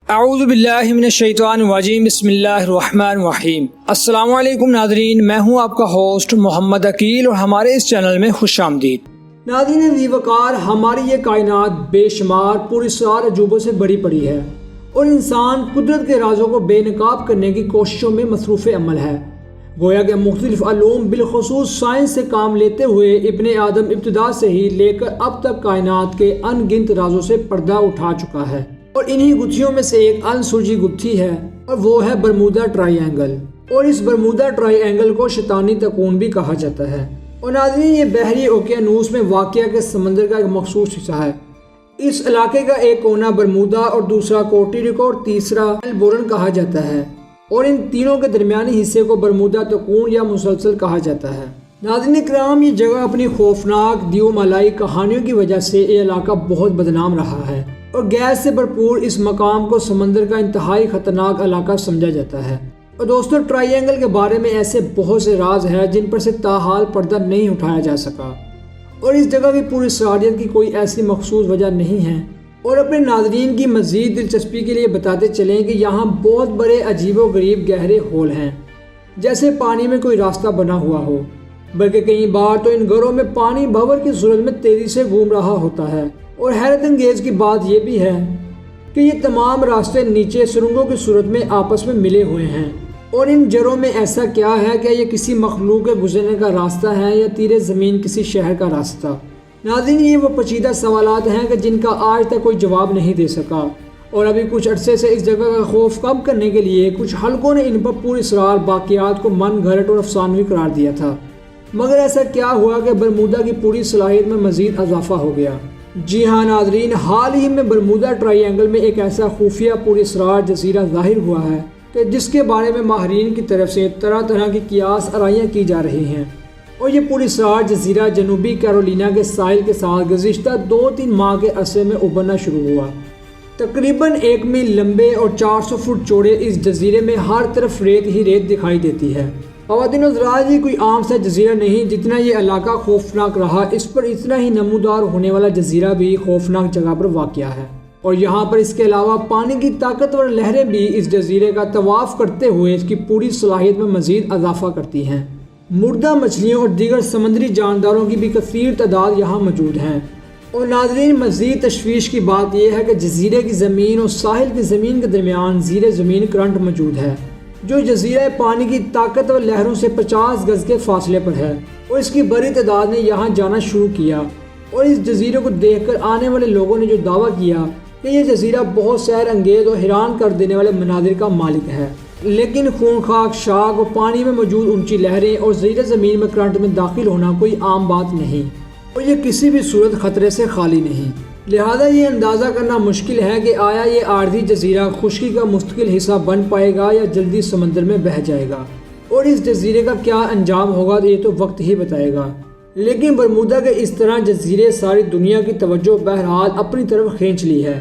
اعوذ باللہ من الشیطان الرجیم، بسم اللہ الرحمن الرحیم۔ السلام علیکم ناظرین، میں ہوں آپ کا ہوسٹ محمد عقیل اور ہمارے اس چینل میں خوش آمدید۔ ناظرین ذی وقار، ہماری یہ کائنات بے شمار پراسرار عجوبوں سے بھری پڑی ہے اور انسان قدرت کے رازوں کو بے نقاب کرنے کی کوششوں میں مصروف عمل ہے۔ گویا کہ مختلف علوم بالخصوص سائنس سے کام لیتے ہوئے ابن آدم ابتدا سے ہی لے کر اب تک کائنات کے ان گنت رازوں سے پردہ اٹھا چکا ہے، اور انہی گتھیوں میں سے ایک انسلجھی گتھی ہے اور وہ ہے برمودا ٹرائی اینگل، اور اس برمودا ٹرائی اینگل کو شیطانی تکون بھی کہا جاتا ہے۔ اور ناظرین، یہ بحری اوقیانوس میں واقع کے سمندر کا ایک مخصوص حصہ ہے۔ اس علاقے کا ایک کونا برمودا اور دوسرا کوٹی ریکو اور تیسرا میلبورن کہا جاتا ہے، اور ان تینوں کے درمیانی حصے کو برمودا تکون یا مسلسل کہا جاتا ہے۔ ناظرین کرام، یہ جگہ اپنی خوفناک دیو مالائی کہانیوں کی وجہ سے یہ علاقہ بہت بدنام رہا ہے، اور گیس سے بھرپور اس مقام کو سمندر کا انتہائی خطرناک علاقہ سمجھا جاتا ہے۔ اور دوستو، ٹرائی اینگل کے بارے میں ایسے بہت سے راز ہیں جن پر سے تاحال پردہ نہیں اٹھایا جا سکا، اور اس جگہ کی پوری اسرائیلیت کی کوئی ایسی مخصوص وجہ نہیں ہے۔ اور اپنے ناظرین کی مزید دلچسپی کے لیے بتاتے چلیں کہ یہاں بہت بڑے عجیب و غریب گہرے ہول ہیں، جیسے پانی میں کوئی راستہ بنا ہوا ہو، بلکہ کئی بار تو ان گھروں میں پانی بھنور کی صورت میں تیزی سے گھوم رہا ہوتا ہے۔ اور حیرت انگیز کی بات یہ بھی ہے کہ یہ تمام راستے نیچے سرنگوں کی صورت میں آپس میں ملے ہوئے ہیں، اور ان جروں میں ایسا کیا ہے کہ یہ کسی مخلوق کے گزرنے کا راستہ ہے یا تیرے زمین کسی شہر کا راستہ؟ ناظرین، یہ وہ پیچیدہ سوالات ہیں کہ جن کا آج تک کوئی جواب نہیں دے سکا، اور ابھی کچھ عرصے سے اس جگہ کا خوف کم کرنے کے لیے کچھ حلقوں نے ان پر پوری اسرار باقیات کو من گھڑت اور افسانوی قرار دیا تھا۔ مگر ایسا کیا ہوا کہ برمودا کی پوری صلاحیت میں مزید اضافہ ہو گیا؟ جی ہاں ناظرین، حال ہی میں برمودا ٹرائی اینگل میں ایک ایسا خفیہ پوری اسرار جزیرہ ظاہر ہوا ہے کہ جس کے بارے میں ماہرین کی طرف سے طرح طرح کی قیاس آرائیاں کی جا رہی ہیں، اور یہ پوری اسرار جزیرہ جنوبی کیرولینا کے ساحل کے ساتھ گزشتہ 2-3 ماہ کے عرصے میں ابھرنا شروع ہوا۔ تقریباً 1 میل لمبے اور 400 فٹ چوڑے اس جزیرے میں ہر طرف ریت ہی ریت دکھائی دیتی ہے۔ خواتین و حضرات، یہ کوئی عام سا جزیرہ نہیں، جتنا یہ علاقہ خوفناک رہا اس پر اتنا ہی نمودار ہونے والا جزیرہ بھی خوفناک جگہ پر واقع ہے، اور یہاں پر اس کے علاوہ پانی کی طاقتور لہریں بھی اس جزیرے کا طواف کرتے ہوئے اس کی پوری صلاحیت میں مزید اضافہ کرتی ہیں۔ مردہ مچھلیوں اور دیگر سمندری جانداروں کی بھی کثیر تعداد یہاں موجود ہیں۔ اور ناظرین، مزید تشویش کی بات یہ ہے کہ جزیرے کی زمین اور ساحل کی زمین کے درمیان زیر زمین کرنٹ موجود ہے، جو جزیرہ پانی کی طاقتور لہروں سے 50 گز کے فاصلے پر ہے، اور اس کی بڑی تعداد نے یہاں جانا شروع کیا۔ اور اس جزیرے کو دیکھ کر آنے والے لوگوں نے جو دعویٰ کیا کہ یہ جزیرہ بہت سحر انگیز اور حیران کر دینے والے مناظر کا مالک ہے، لیکن خونخوار شاخ اور پانی میں موجود اونچی لہریں اور زیر زمین میں کرنٹ میں داخل ہونا کوئی عام بات نہیں، اور یہ کسی بھی صورت خطرے سے خالی نہیں۔ لہذا یہ اندازہ کرنا مشکل ہے کہ آیا یہ عارضی جزیرہ خشکی کا مستقل حصہ بن پائے گا یا جلدی سمندر میں بہہ جائے گا، اور اس جزیرے کا کیا انجام ہوگا یہ تو وقت ہی بتائے گا۔ لیکن برمودا کے اس طرح جزیرے ساری دنیا کی توجہ بہرحال اپنی طرف کھینچ لی ہے،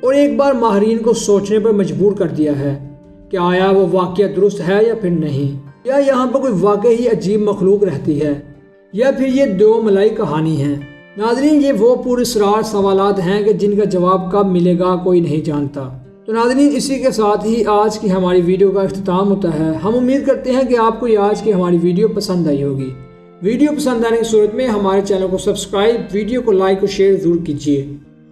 اور ایک بار ماہرین کو سوچنے پر مجبور کر دیا ہے کہ آیا وہ واقعہ درست ہے یا پھر نہیں، یا یہاں پر کوئی واقعی عجیب مخلوق رہتی ہے، یا پھر یہ دو ملائی کہانی ہے۔ ناظرین، یہ وہ پراسرار سوالات ہیں کہ جن کا جواب کب ملے گا کوئی نہیں جانتا۔ تو ناظرین، اسی کے ساتھ ہی آج کی ہماری ویڈیو کا اختتام ہوتا ہے۔ ہم امید کرتے ہیں کہ آپ کو یہ آج کی ہماری ویڈیو پسند آئی ہوگی۔ ویڈیو پسند آنے کی صورت میں ہمارے چینل کو سبسکرائب، ویڈیو کو لائک اور شیئر ضرور کیجیے،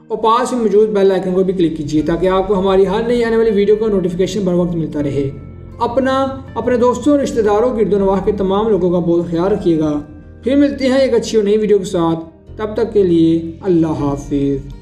اور پاس میں موجود بیل آئیکن کو بھی کلک کیجیے تاکہ آپ کو ہماری ہر نئی آنے والی ویڈیو کا نوٹیفیکیشن بر وقت ملتا رہے۔ اپنے دوستوں اور رشتہ داروں، گرد و نواح کے تمام لوگوں کا بہت خیال رکھیے گا۔ پھر ملتے ہیں ایک اچھی اور نئی ویڈیو کے ساتھ، تب تک کے لیے اللہ حافظ۔